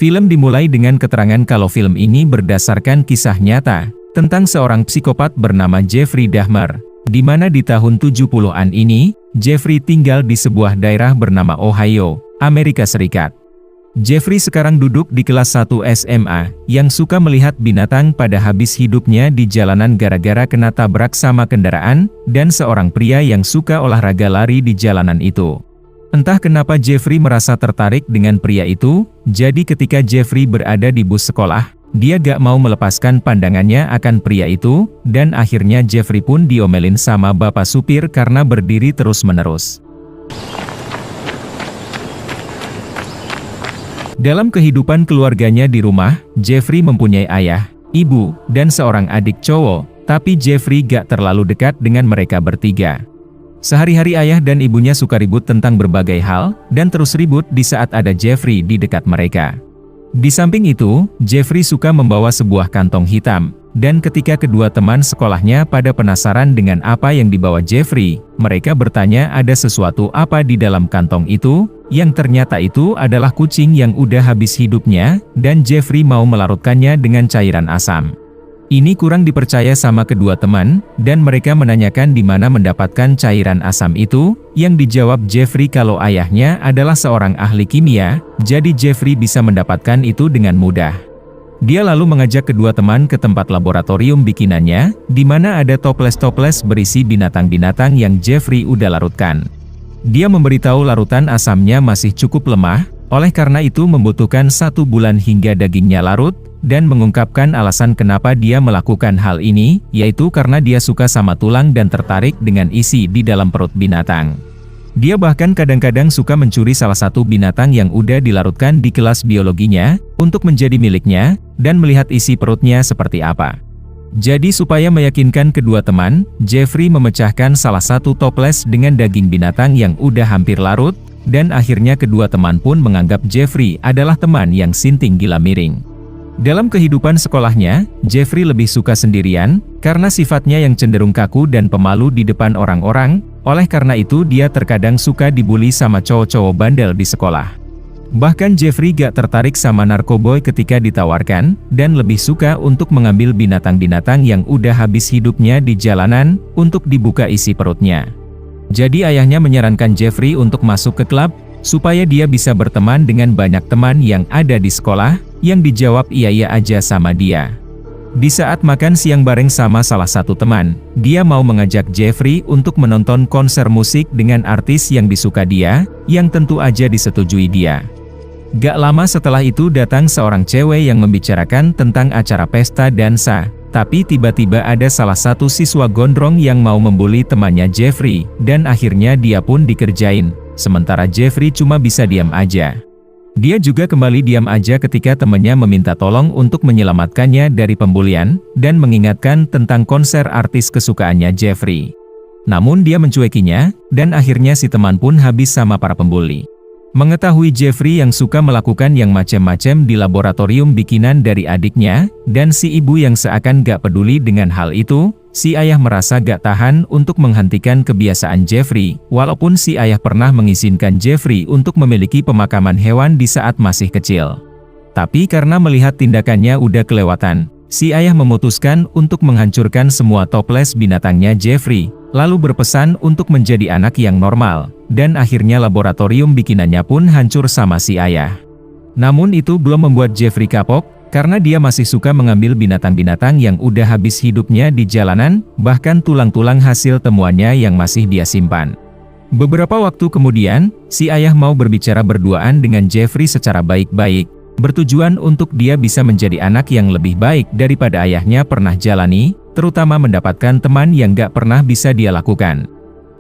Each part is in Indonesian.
Film dimulai dengan keterangan kalau film ini berdasarkan kisah nyata tentang seorang psikopat bernama Jeffrey Dahmer, di mana di tahun 70-an ini, Jeffrey tinggal di sebuah daerah bernama Ohio, Amerika Serikat. Jeffrey sekarang duduk di kelas 1 SMA, yang suka melihat binatang pada habis hidupnya di jalanan gara-gara kena tabrak sama kendaraan, dan seorang pria yang suka olahraga lari di jalanan itu. Entah kenapa Jeffrey merasa tertarik dengan pria itu, jadi ketika Jeffrey berada di bus sekolah, dia gak mau melepaskan pandangannya akan pria itu, dan akhirnya Jeffrey pun diomelin sama bapak supir karena berdiri terus-menerus. Dalam kehidupan keluarganya di rumah, Jeffrey mempunyai ayah, ibu, dan seorang adik cowok, tapi Jeffrey gak terlalu dekat dengan mereka bertiga. Sehari-hari ayah dan ibunya suka ribut tentang berbagai hal, dan terus ribut di saat ada Jeffrey di dekat mereka. Di samping itu, Jeffrey suka membawa sebuah kantong hitam, dan ketika kedua teman sekolahnya pada penasaran dengan apa yang dibawa Jeffrey, mereka bertanya ada sesuatu apa di dalam kantong itu, yang ternyata itu adalah kucing yang udah habis hidupnya, dan Jeffrey mau melarutkannya dengan cairan asam. Ini kurang dipercaya sama kedua teman, dan mereka menanyakan di mana mendapatkan cairan asam itu, yang dijawab Jeffrey kalau ayahnya adalah seorang ahli kimia, jadi Jeffrey bisa mendapatkan itu dengan mudah. Dia lalu mengajak kedua teman ke tempat laboratorium bikinannya, di mana ada toples-toples berisi binatang-binatang yang Jeffrey udah larutkan. Dia memberitahu larutan asamnya masih cukup lemah, oleh karena itu membutuhkan 1 bulan hingga dagingnya larut, dan mengungkapkan alasan kenapa dia melakukan hal ini, yaitu karena dia suka sama tulang dan tertarik dengan isi di dalam perut binatang. Dia bahkan kadang-kadang suka mencuri salah satu binatang yang udah dilarutkan di kelas biologinya, untuk menjadi miliknya, dan melihat isi perutnya seperti apa. Jadi supaya meyakinkan kedua teman, Jeffrey memecahkan salah satu toples dengan daging binatang yang udah hampir larut, dan akhirnya kedua teman pun menganggap Jeffrey adalah teman yang sinting gila miring. Dalam kehidupan sekolahnya, Jeffrey lebih suka sendirian, karena sifatnya yang cenderung kaku dan pemalu di depan orang-orang, oleh karena itu dia terkadang suka dibully sama cowok-cowok bandel di sekolah. Bahkan Jeffrey gak tertarik sama narkoboy ketika ditawarkan, dan lebih suka untuk mengambil binatang-binatang yang udah habis hidupnya di jalanan, untuk dibuka isi perutnya. Jadi ayahnya menyarankan Jeffrey untuk masuk ke klub, supaya dia bisa berteman dengan banyak teman yang ada di sekolah, yang dijawab iya-iya aja sama dia. Di saat makan siang bareng sama salah satu teman, dia mau mengajak Jeffrey untuk menonton konser musik dengan artis yang disuka dia, yang tentu aja disetujui dia. Gak lama setelah itu datang seorang cewek yang membicarakan tentang acara pesta dansa, tapi tiba-tiba ada salah satu siswa gondrong yang mau membuli temannya Jeffrey, dan akhirnya dia pun dikerjain, sementara Jeffrey cuma bisa diam aja. Dia juga kembali diam aja ketika temannya meminta tolong untuk menyelamatkannya dari pembulian, dan mengingatkan tentang konser artis kesukaannya Jeffrey. Namun dia mencuekinya, dan akhirnya si teman pun habis sama para pembuli. Mengetahui Jeffrey yang suka melakukan yang macem-macem di laboratorium bikinan dari adiknya, dan si ibu yang seakan gak peduli dengan hal itu, si ayah merasa gak tahan untuk menghentikan kebiasaan Jeffrey, walaupun si ayah pernah mengizinkan Jeffrey untuk memiliki pemakaman hewan di saat masih kecil. Tapi karena melihat tindakannya udah kelewatan, si ayah memutuskan untuk menghancurkan semua toples binatangnya Jeffrey, lalu berpesan untuk menjadi anak yang normal, dan akhirnya laboratorium bikinannya pun hancur sama si ayah. Namun itu belum membuat Jeffrey kapok, karena dia masih suka mengambil binatang-binatang yang udah habis hidupnya di jalanan, bahkan tulang-tulang hasil temuannya yang masih dia simpan. Beberapa waktu kemudian, si ayah mau berbicara berduaan dengan Jeffrey secara baik-baik, bertujuan untuk dia bisa menjadi anak yang lebih baik daripada ayahnya pernah jalani, terutama mendapatkan teman yang gak pernah bisa dia lakukan.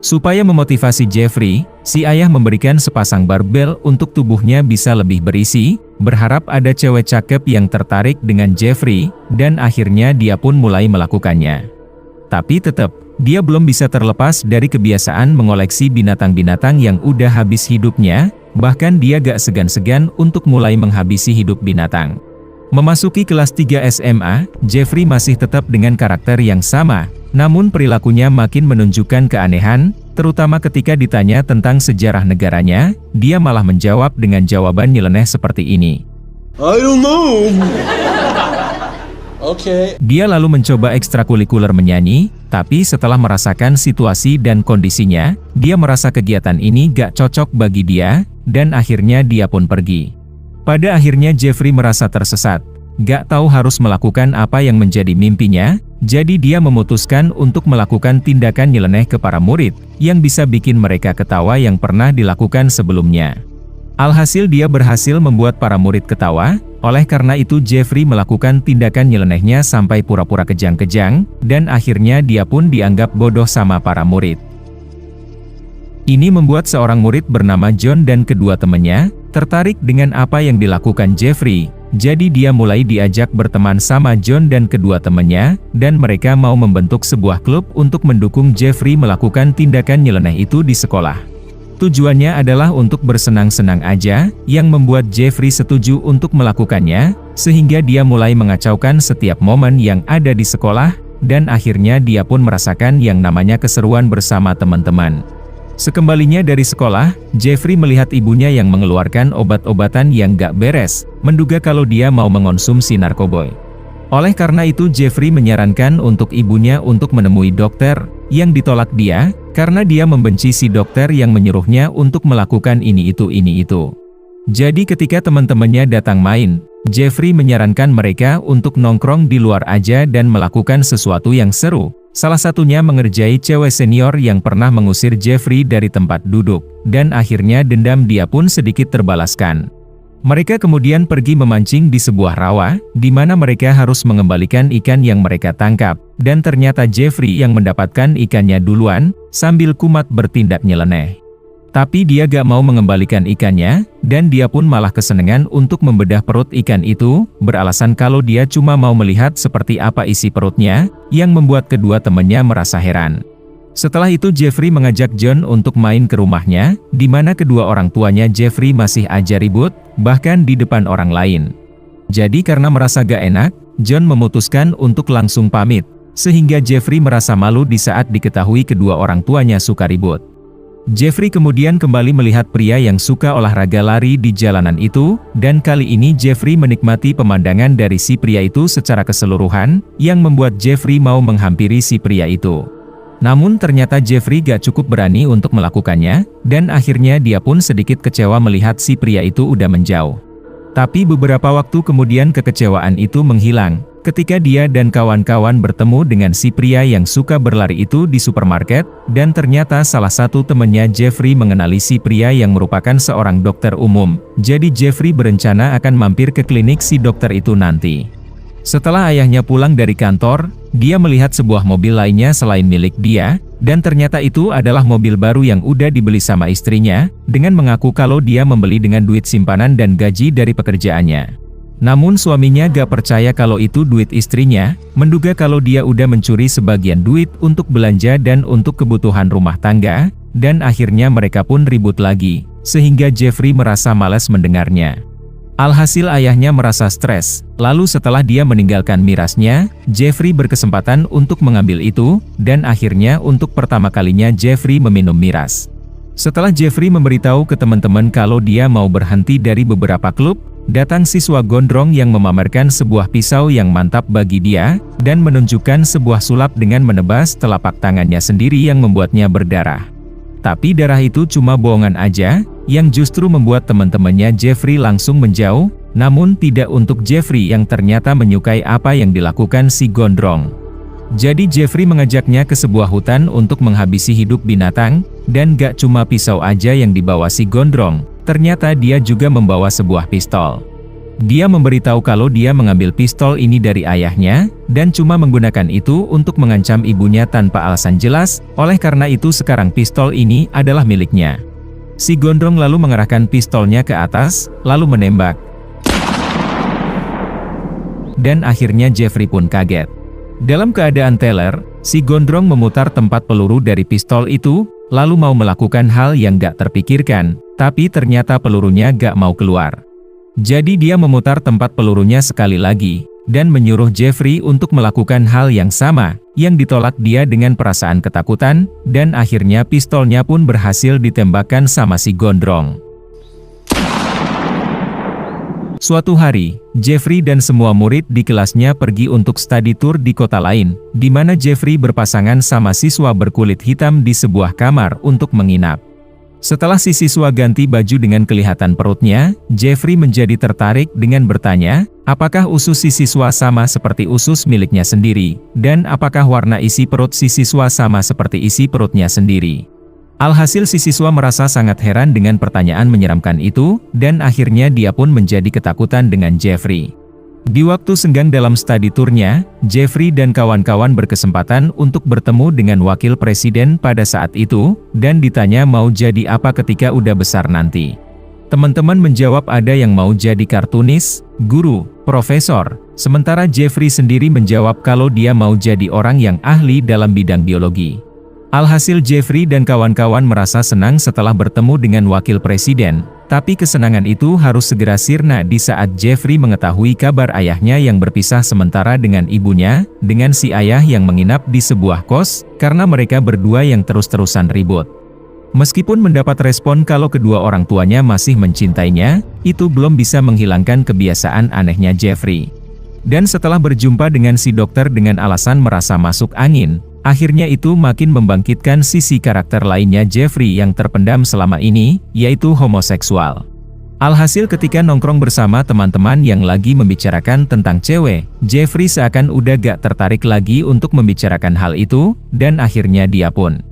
Supaya memotivasi Jeffrey, si ayah memberikan sepasang barbel untuk tubuhnya bisa lebih berisi, berharap ada cewek cakep yang tertarik dengan Jeffrey, dan akhirnya dia pun mulai melakukannya. Tapi tetap, dia belum bisa terlepas dari kebiasaan mengoleksi binatang-binatang yang udah habis hidupnya, bahkan dia gak segan-segan untuk mulai menghabisi hidup binatang. Memasuki kelas 3 SMA, Jeffrey masih tetap dengan karakter yang sama, namun perilakunya makin menunjukkan keanehan, terutama ketika ditanya tentang sejarah negaranya, dia malah menjawab dengan jawaban nyeleneh seperti ini. I don't know. Oke. Dia lalu mencoba ekstrakurikuler menyanyi, tapi setelah merasakan situasi dan kondisinya, dia merasa kegiatan ini gak cocok bagi dia, dan akhirnya dia pun pergi. Pada akhirnya Jeffrey merasa tersesat, gak tahu harus melakukan apa yang menjadi mimpinya, jadi dia memutuskan untuk melakukan tindakan nyeleneh ke para murid, yang bisa bikin mereka ketawa yang pernah dilakukan sebelumnya. Alhasil dia berhasil membuat para murid ketawa, oleh karena itu Jeffrey melakukan tindakan nyelenehnya sampai pura-pura kejang-kejang, dan akhirnya dia pun dianggap bodoh sama para murid. Ini membuat seorang murid bernama John dan kedua temannya, tertarik dengan apa yang dilakukan Jeffrey, jadi dia mulai diajak berteman sama John dan kedua temannya, dan mereka mau membentuk sebuah klub untuk mendukung Jeffrey melakukan tindakan nyeleneh itu di sekolah. Tujuannya adalah untuk bersenang-senang aja, yang membuat Jeffrey setuju untuk melakukannya, sehingga dia mulai mengacaukan setiap momen yang ada di sekolah, dan akhirnya dia pun merasakan yang namanya keseruan bersama teman-teman. Sekembalinya dari sekolah, Jeffrey melihat ibunya yang mengeluarkan obat-obatan yang gak beres, menduga kalau dia mau mengonsumsi narkoba. Oleh karena itu Jeffrey menyarankan untuk ibunya untuk menemui dokter, yang ditolak dia, karena dia membenci si dokter yang menyuruhnya untuk melakukan ini itu. Jadi ketika teman-temannya datang main, Jeffrey menyarankan mereka untuk nongkrong di luar aja dan melakukan sesuatu yang seru. Salah satunya mengerjai cewek senior yang pernah mengusir Jeffrey dari tempat duduk, dan akhirnya dendam dia pun sedikit terbalaskan. Mereka kemudian pergi memancing di sebuah rawa, di mana mereka harus mengembalikan ikan yang mereka tangkap, dan ternyata Jeffrey yang mendapatkan ikannya duluan, sambil kumat bertindak nyeleneh. Tapi dia gak mau mengembalikan ikannya, dan dia pun malah kesenangan untuk membedah perut ikan itu, beralasan kalau dia cuma mau melihat seperti apa isi perutnya, yang membuat kedua temannya merasa heran. Setelah itu Jeffrey mengajak John untuk main ke rumahnya, di mana kedua orang tuanya Jeffrey masih aja ribut, bahkan di depan orang lain. Jadi karena merasa gak enak, John memutuskan untuk langsung pamit, sehingga Jeffrey merasa malu di saat diketahui kedua orang tuanya suka ribut. Jeffrey kemudian kembali melihat pria yang suka olahraga lari di jalanan itu, dan kali ini Jeffrey menikmati pemandangan dari si pria itu secara keseluruhan, yang membuat Jeffrey mau menghampiri si pria itu. Namun ternyata Jeffrey gak cukup berani untuk melakukannya, dan akhirnya dia pun sedikit kecewa melihat si pria itu udah menjauh. Tapi beberapa waktu kemudian kekecewaan itu menghilang, ketika dia dan kawan-kawan bertemu dengan si pria yang suka berlari itu di supermarket, dan ternyata salah satu temannya Jeffrey mengenali si pria yang merupakan seorang dokter umum, jadi Jeffrey berencana akan mampir ke klinik si dokter itu nanti. Setelah ayahnya pulang dari kantor, dia melihat sebuah mobil lainnya selain milik dia, dan ternyata itu adalah mobil baru yang udah dibeli sama istrinya, dengan mengaku kalau dia membeli dengan duit simpanan dan gaji dari pekerjaannya. Namun suaminya gak percaya kalau itu duit istrinya, menduga kalau dia udah mencuri sebagian duit untuk belanja dan untuk kebutuhan rumah tangga, dan akhirnya mereka pun ribut lagi, sehingga Jeffrey merasa malas mendengarnya. Alhasil ayahnya merasa stres, lalu setelah dia meninggalkan mirasnya, Jeffrey berkesempatan untuk mengambil itu, dan akhirnya untuk pertama kalinya Jeffrey meminum miras. Setelah Jeffrey memberitahu ke teman-teman kalau dia mau berhenti dari beberapa klub, datang siswa gondrong yang memamerkan sebuah pisau yang mantap bagi dia, dan menunjukkan sebuah sulap dengan menebas telapak tangannya sendiri yang membuatnya berdarah. Tapi darah itu cuma bohongan aja, yang justru membuat teman-temannya Jeffrey langsung menjauh, namun tidak untuk Jeffrey yang ternyata menyukai apa yang dilakukan si gondrong. Jadi Jeffrey mengajaknya ke sebuah hutan untuk menghabisi hidup binatang, dan gak cuma pisau aja yang dibawa si gondrong, ternyata dia juga membawa sebuah pistol. Dia memberitahu kalau dia mengambil pistol ini dari ayahnya, dan cuma menggunakan itu untuk mengancam ibunya tanpa alasan jelas, oleh karena itu sekarang pistol ini adalah miliknya. Si gondrong lalu mengarahkan pistolnya ke atas, lalu menembak. Dan akhirnya Jeffrey pun kaget. Dalam keadaan teler, si gondrong memutar tempat peluru dari pistol itu, lalu mau melakukan hal yang gak terpikirkan, tapi ternyata pelurunya gak mau keluar. Jadi dia memutar tempat pelurunya sekali lagi, dan menyuruh Jeffrey untuk melakukan hal yang sama, yang ditolak dia dengan perasaan ketakutan, dan akhirnya pistolnya pun berhasil ditembakkan sama si gondrong. Suatu hari, Jeffrey dan semua murid di kelasnya pergi untuk study tour di kota lain, di mana Jeffrey berpasangan sama siswa berkulit hitam di sebuah kamar untuk menginap. Setelah si siswa ganti baju dengan kelihatan perutnya, Jeffrey menjadi tertarik dengan bertanya, apakah usus si siswa sama seperti usus miliknya sendiri, dan apakah warna isi perut si siswa sama seperti isi perutnya sendiri. Alhasil si siswa merasa sangat heran dengan pertanyaan menyeramkan itu, dan akhirnya dia pun menjadi ketakutan dengan Jeffrey. Di waktu senggang dalam study tournya, Jeffrey dan kawan-kawan berkesempatan untuk bertemu dengan wakil presiden pada saat itu, dan ditanya mau jadi apa ketika udah besar nanti. Teman-teman menjawab ada yang mau jadi kartunis, guru, profesor, sementara Jeffrey sendiri menjawab kalau dia mau jadi orang yang ahli dalam bidang biologi. Alhasil Jeffrey dan kawan-kawan merasa senang setelah bertemu dengan wakil presiden, tapi kesenangan itu harus segera sirna di saat Jeffrey mengetahui kabar ayahnya yang berpisah sementara dengan ibunya, dengan si ayah yang menginap di sebuah kos, karena mereka berdua yang terus-terusan ribut. Meskipun mendapat respon kalau kedua orang tuanya masih mencintainya, itu belum bisa menghilangkan kebiasaan anehnya Jeffrey. Dan setelah berjumpa dengan si dokter dengan alasan merasa masuk angin, akhirnya itu makin membangkitkan sisi karakter lainnya Jeffrey yang terpendam selama ini, yaitu homoseksual. Alhasil ketika nongkrong bersama teman-teman yang lagi membicarakan tentang cewek, Jeffrey seakan udah gak tertarik lagi untuk membicarakan hal itu, dan akhirnya dia pun.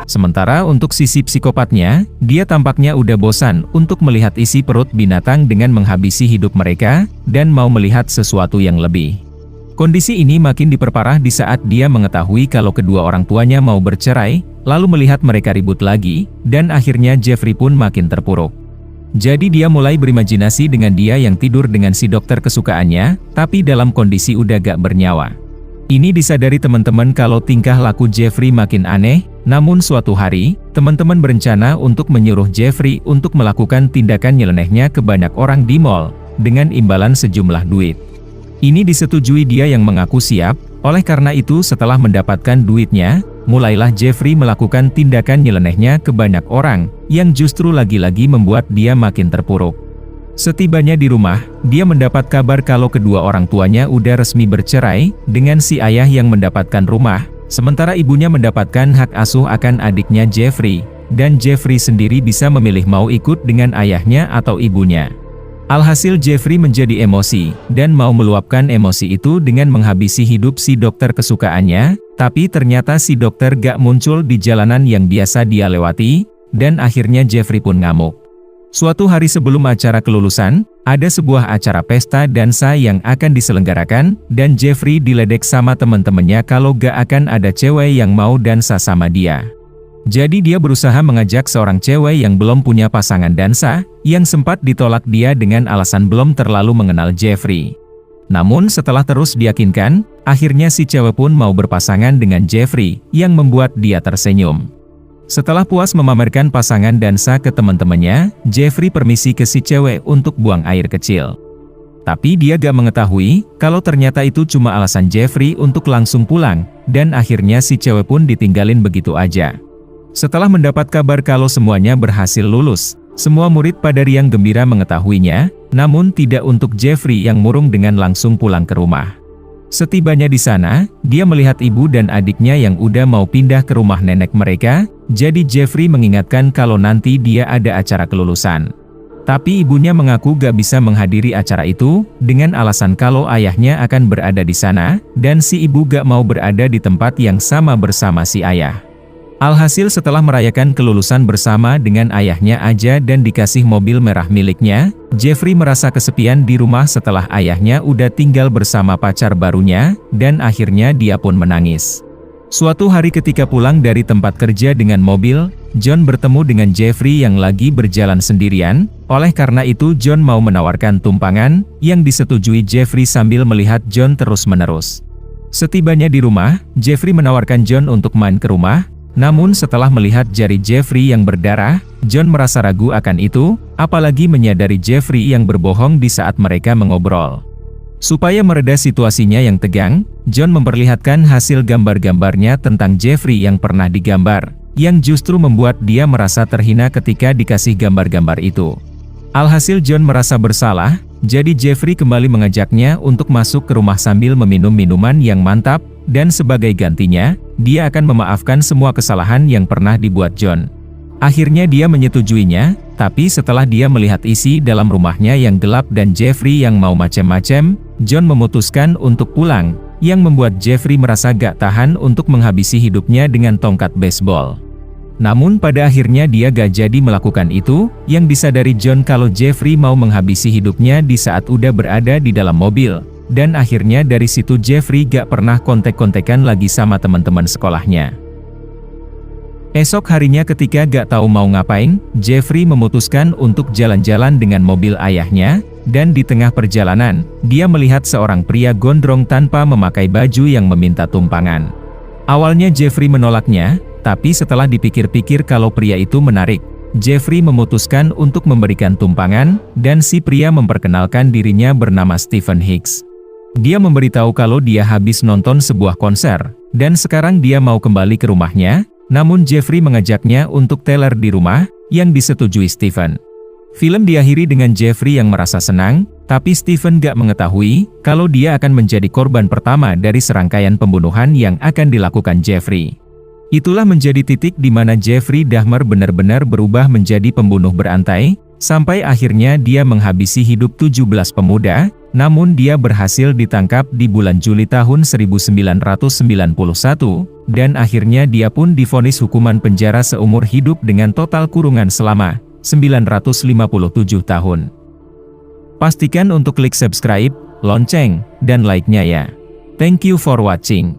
Sementara untuk sisi psikopatnya, dia tampaknya udah bosan untuk melihat isi perut binatang dengan menghabisi hidup mereka, dan mau melihat sesuatu yang lebih. Kondisi ini makin diperparah di saat dia mengetahui kalau kedua orang tuanya mau bercerai, lalu melihat mereka ribut lagi, dan akhirnya Jeffrey pun makin terpuruk. Jadi dia mulai berimajinasi dengan dia yang tidur dengan si dokter kesukaannya, tapi dalam kondisi udah gak bernyawa. Ini disadari teman-teman kalau tingkah laku Jeffrey makin aneh, namun suatu hari, teman-teman berencana untuk menyuruh Jeffrey untuk melakukan tindakan nyelenehnya ke banyak orang di mall, dengan imbalan sejumlah duit. Ini disetujui dia yang mengaku siap, oleh karena itu setelah mendapatkan duitnya, mulailah Jeffrey melakukan tindakan nyelenehnya ke banyak orang, yang justru lagi-lagi membuat dia makin terpuruk. Setibanya di rumah, dia mendapat kabar kalau kedua orang tuanya udah resmi bercerai, dengan si ayah yang mendapatkan rumah, sementara ibunya mendapatkan hak asuh akan adiknya Jeffrey, dan Jeffrey sendiri bisa memilih mau ikut dengan ayahnya atau ibunya. Alhasil Jeffrey menjadi emosi, dan mau meluapkan emosi itu dengan menghabisi hidup si dokter kesukaannya, tapi ternyata si dokter gak muncul di jalanan yang biasa dia lewati, dan akhirnya Jeffrey pun ngamuk. Suatu hari sebelum acara kelulusan, ada sebuah acara pesta dansa yang akan diselenggarakan, dan Jeffrey diledek sama teman-temannya kalau gak akan ada cewek yang mau dansa sama dia. Jadi dia berusaha mengajak seorang cewek yang belum punya pasangan dansa, yang sempat ditolak dia dengan alasan belum terlalu mengenal Jeffrey. Namun setelah terus diyakinkan, akhirnya si cewek pun mau berpasangan dengan Jeffrey, yang membuat dia tersenyum. Setelah puas memamerkan pasangan dansa ke teman-temannya, Jeffrey permisi ke si cewek untuk buang air kecil. Tapi dia gak mengetahui, kalau ternyata itu cuma alasan Jeffrey untuk langsung pulang, dan akhirnya si cewek pun ditinggalin begitu aja. Setelah mendapat kabar kalau semuanya berhasil lulus, semua murid pada riang gembira mengetahuinya, namun tidak untuk Jeffrey yang murung dengan langsung pulang ke rumah. Setibanya di sana, dia melihat ibu dan adiknya yang udah mau pindah ke rumah nenek mereka, jadi Jeffrey mengingatkan kalau nanti dia ada acara kelulusan. Tapi ibunya mengaku gak bisa menghadiri acara itu, dengan alasan kalau ayahnya akan berada di sana, dan si ibu gak mau berada di tempat yang sama bersama si ayah. Alhasil setelah merayakan kelulusan bersama dengan ayahnya aja dan dikasih mobil merah miliknya, Jeffrey merasa kesepian di rumah setelah ayahnya udah tinggal bersama pacar barunya, dan akhirnya dia pun menangis. Suatu hari ketika pulang dari tempat kerja dengan mobil, John bertemu dengan Jeffrey yang lagi berjalan sendirian, oleh karena itu John mau menawarkan tumpangan, yang disetujui Jeffrey sambil melihat John terus-menerus. Setibanya di rumah, Jeffrey menawarkan John untuk main ke rumah, namun setelah melihat jari Jeffrey yang berdarah, John merasa ragu akan itu, apalagi menyadari Jeffrey yang berbohong di saat mereka mengobrol. Supaya mereda situasinya yang tegang, John memperlihatkan hasil gambar-gambarnya tentang Jeffrey yang pernah digambar, yang justru membuat dia merasa terhina ketika dikasih gambar-gambar itu. Alhasil John merasa bersalah, jadi Jeffrey kembali mengajaknya untuk masuk ke rumah sambil meminum minuman yang mantap, dan sebagai gantinya, dia akan memaafkan semua kesalahan yang pernah dibuat John. Akhirnya dia menyetujuinya, tapi setelah dia melihat isi dalam rumahnya yang gelap dan Jeffrey yang mau macem-macem, John memutuskan untuk pulang, yang membuat Jeffrey merasa gak tahan untuk menghabisi hidupnya dengan tongkat baseball. Namun pada akhirnya dia gak jadi melakukan itu, yang disadari John kalau Jeffrey mau menghabisi hidupnya di saat udah berada di dalam mobil, dan akhirnya dari situ Jeffrey gak pernah kontek-kontekan lagi sama teman-teman sekolahnya. Esok harinya ketika gak tahu mau ngapain, Jeffrey memutuskan untuk jalan-jalan dengan mobil ayahnya, dan di tengah perjalanan, dia melihat seorang pria gondrong tanpa memakai baju yang meminta tumpangan. Awalnya Jeffrey menolaknya, tapi setelah dipikir-pikir kalau pria itu menarik, Jeffrey memutuskan untuk memberikan tumpangan, dan si pria memperkenalkan dirinya bernama Stephen Hicks. Dia memberitahu kalau dia habis nonton sebuah konser, dan sekarang dia mau kembali ke rumahnya, namun Jeffrey mengajaknya untuk teler di rumah, yang disetujui Stephen. Film diakhiri dengan Jeffrey yang merasa senang, tapi Stephen gak mengetahui kalau dia akan menjadi korban pertama dari serangkaian pembunuhan yang akan dilakukan Jeffrey. Itulah menjadi titik di mana Jeffrey Dahmer benar-benar berubah menjadi pembunuh berantai, sampai akhirnya dia menghabisi hidup 17 pemuda, namun dia berhasil ditangkap di bulan Juli tahun 1991, dan akhirnya dia pun divonis hukuman penjara seumur hidup dengan total kurungan selama 957 tahun. Pastikan untuk klik subscribe, lonceng, dan like-nya ya. Thank you for watching.